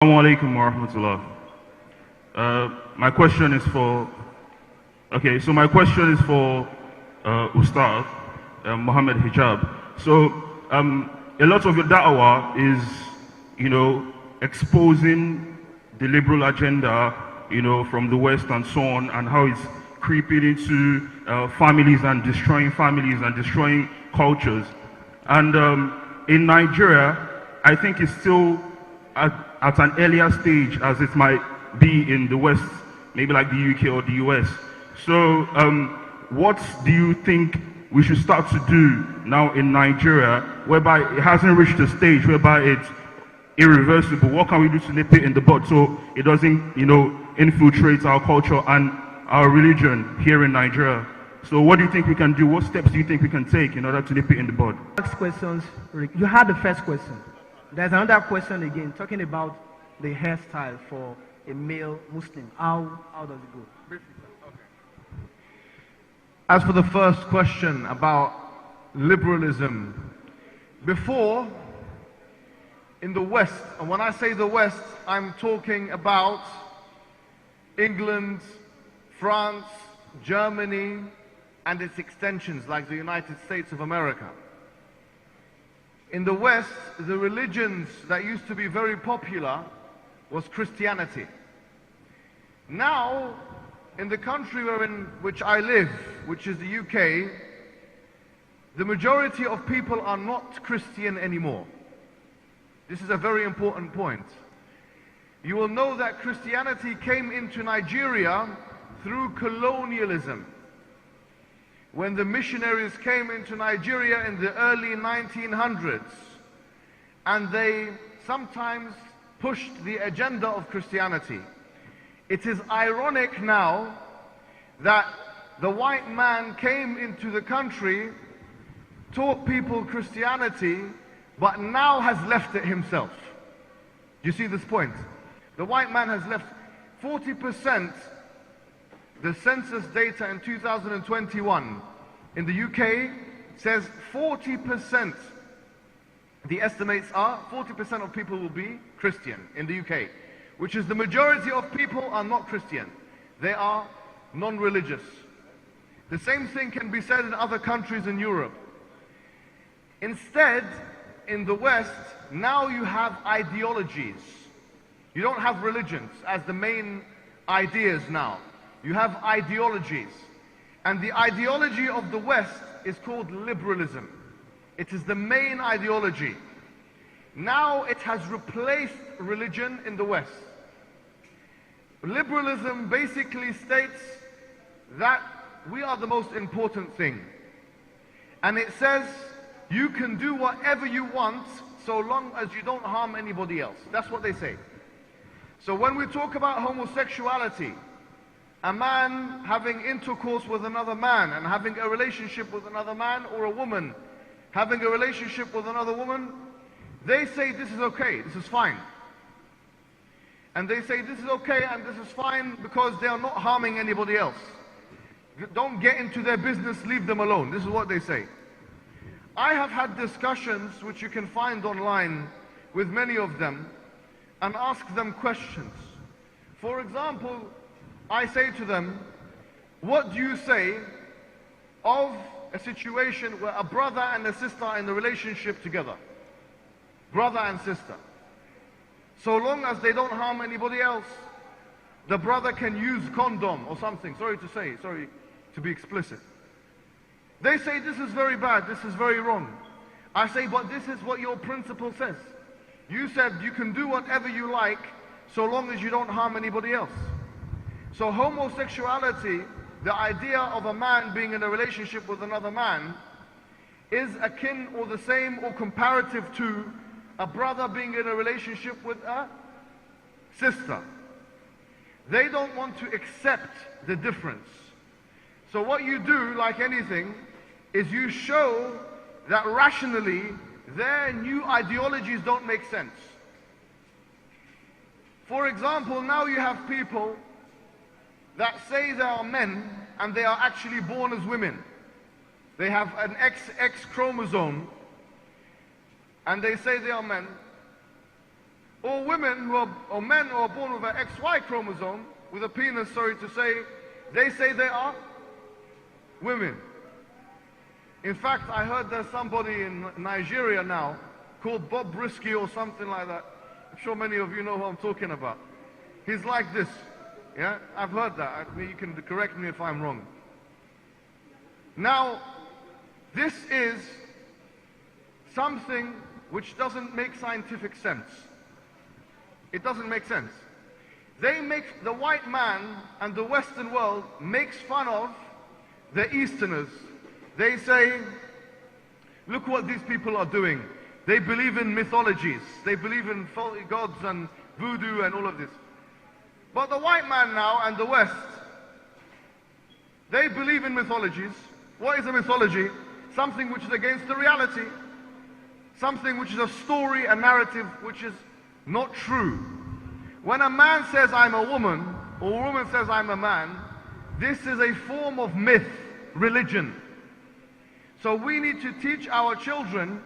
Assalamu alaikum wa rahmatullah. My question is for, my question is for Ustad Mohammed Hijab. So a lot of your da'wah is, exposing the liberal agenda, from the West and so on, and how it's creeping into families and destroying cultures. And in Nigeria, I think it's still at an earlier stage as it might be in the West, maybe like the UK or the US. So what do you think we should start to do now in Nigeria, whereby it hasn't reached a stage whereby it's irreversible? What can we do to nip it in the bud so it doesn't, infiltrate our culture and our religion here in Nigeria? So what do you think we can do? What steps do you think we can take in order to nip it in the bud? Next questions. You had the first question. There's another question again, talking about the hairstyle for a male Muslim. How does it go? Briefly. Okay. As for the first question about liberalism, before, in the West, and when I say the West, I'm talking about England, France, Germany, and its extensions like the United States of America. In the West, the religions that used to be very popular was Christianity. Now, in the country which I live, which is the UK, the majority of people are not Christian anymore. This is a very important point. You will know that Christianity came into Nigeria through colonialism. When the missionaries came into Nigeria in the early 1900s, and they sometimes pushed the agenda of Christianity. It is ironic now that the white man came into the country, taught people Christianity, but now has left it himself. Do you see this point? The white man has left 40%. The census data in 2021 in the UK says 40%, the estimates are 40% of people will be Christian in the UK, which is the majority of people are not Christian. They are non-religious. The same thing can be said in other countries in Europe. Instead, in the West, now you have ideologies. You don't have religions as the main ideas now. You have ideologies. And the ideology of the West is called liberalism. It is the main ideology. Now it has replaced religion in the West. Liberalism basically states that we are the most important thing. And it says you can do whatever you want so long as you don't harm anybody else. That's what they say. So when we talk about homosexuality, a man having intercourse with another man and having a relationship with another man, or a woman having a relationship with another woman, they say this is okay, this is fine. And they say this is okay and this is fine because they are not harming anybody else. Don't get into their business, leave them alone. This is what they say. I have had discussions, which you can find online, with many of them, and ask them questions. For example, I say to them, what do you say of a situation where a brother and a sister are in a relationship together? Brother and sister. So long as they don't harm anybody else, the brother can use condom or something. Sorry to be explicit. They say this is very bad, this is very wrong. I say, but this is what your principle says. You said you can do whatever you like so long as you don't harm anybody else. So homosexuality, the idea of a man being in a relationship with another man, is akin or the same or comparative to a brother being in a relationship with a sister. They don't want to accept the difference. So what you do, like anything, is you show that rationally their new ideologies don't make sense. For example, now you have people that say they are men and they are actually born as women. They have an X chromosome and they say they are men, or women who are, or men who are born with an XY chromosome, with a penis, sorry to say, they say they are women. In fact, I heard there's somebody in Nigeria now called Bob Risky or something like that. I'm sure many of you know who I'm talking about. He's like this. Yeah, I've heard that. I mean, you can correct me if I'm wrong. Now, this is something which doesn't make scientific sense. It doesn't make sense. They make, the white man and the Western world makes fun of the Easterners. They say, look what these people are doing. They believe in mythologies. They believe in faulty gods and voodoo and all of this. But the white man now and the West, they believe in mythologies. What is a mythology? Something which is against the reality. Something which is a story, a narrative which is not true. When a man says I'm a woman, or a woman says I'm a man, this is a form of myth, religion. So we need to teach our children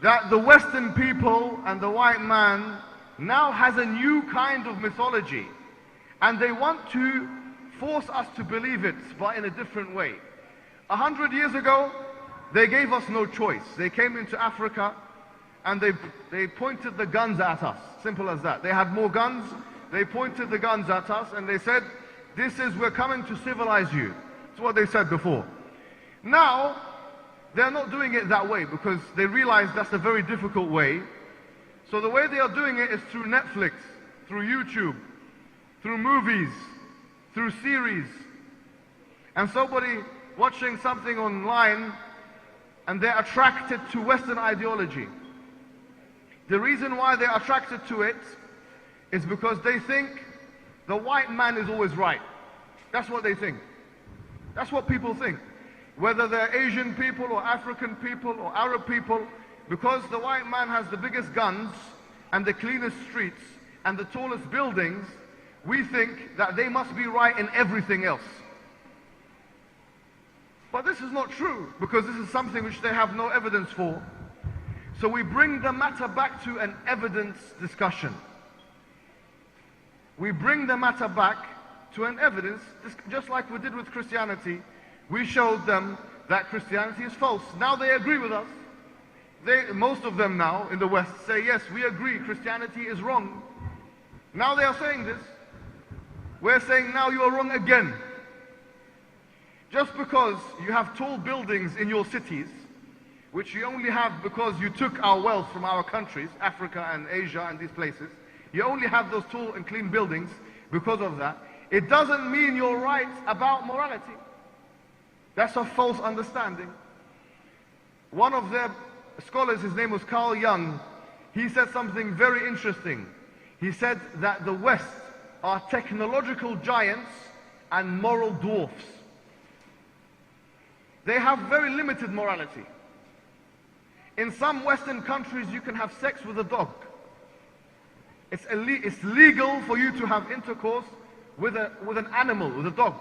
that the Western people and the white man now has a new kind of mythology, and they want to force us to believe it, but in a different way. 100 years ago, they gave us no choice. They came into Africa and they pointed the guns at us. Simple as that. They had more guns. They pointed the guns at us and they said, we're coming to civilize you. That's what they said before. Now, they're not doing it that way because they realize that's a very difficult way. So the way they are doing it is through Netflix, through YouTube, through movies, through series. And somebody watching something online and they're attracted to Western ideology. The reason why they're attracted to it is because they think the white man is always right. That's what they think. That's what people think. Whether they're Asian people or African people or Arab people, because the white man has the biggest guns and the cleanest streets and the tallest buildings, we think that they must be right in everything else. But this is not true, because this is something which they have no evidence for. So we bring the matter back to an evidence discussion. We bring the matter back to an evidence, just like we did with Christianity. We showed them that Christianity is false. Now they agree with us. Most of them now in the West say, yes, we agree, Christianity is wrong. Now they are saying this. We're saying now you are wrong again. Just because you have tall buildings in your cities, which you only have because you took our wealth from our countries, Africa and Asia and these places, you only have those tall and clean buildings because of that. It doesn't mean you're right about morality. That's a false understanding. One of their scholars, his name was Carl Jung, he said something very interesting. He said that the West are technological giants and moral dwarfs. They have very limited morality. In some Western countries, you can have sex with a dog. It's legal for you to have intercourse with an animal, with a dog.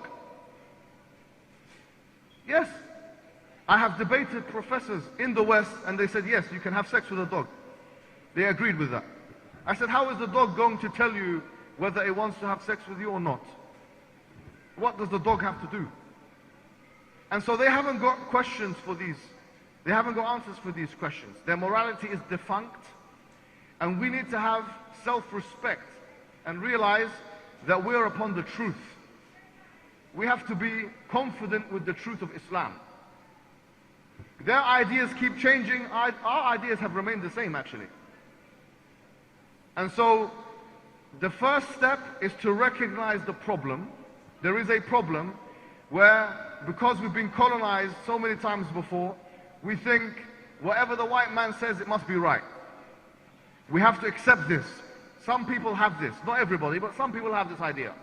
Yes. I have debated professors in the West and they said, yes, you can have sex with a dog. They agreed with that. I said, how is the dog going to tell you whether it wants to have sex with you or not? What does the dog have to do? And so they haven't got questions for these. They haven't got answers for these questions. Their morality is defunct. And we need to have self-respect and realize that we're upon the truth. We have to be confident with the truth of Islam. Their ideas keep changing. Our ideas have remained the same, actually. And so the first step is to recognize the problem. There is a problem where, because we've been colonized so many times before, we think whatever the white man says, it must be right. We have to accept this. Some people have this. Not everybody, but some people have this idea.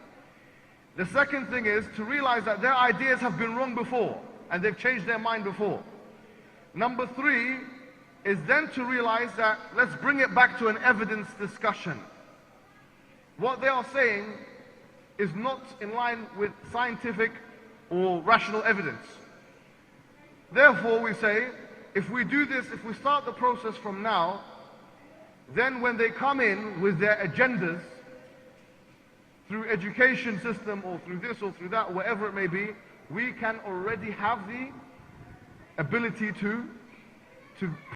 The second thing is to realize that their ideas have been wrong before, and they've changed their mind before. Number three is then to realize that let's bring it back to an evidence discussion. What they are saying is not in line with scientific or rational evidence. Therefore, we say, if we do this, if we start the process from now, then when they come in with their agendas, through education system or through this or through that, whatever it may be, we can already have the ability to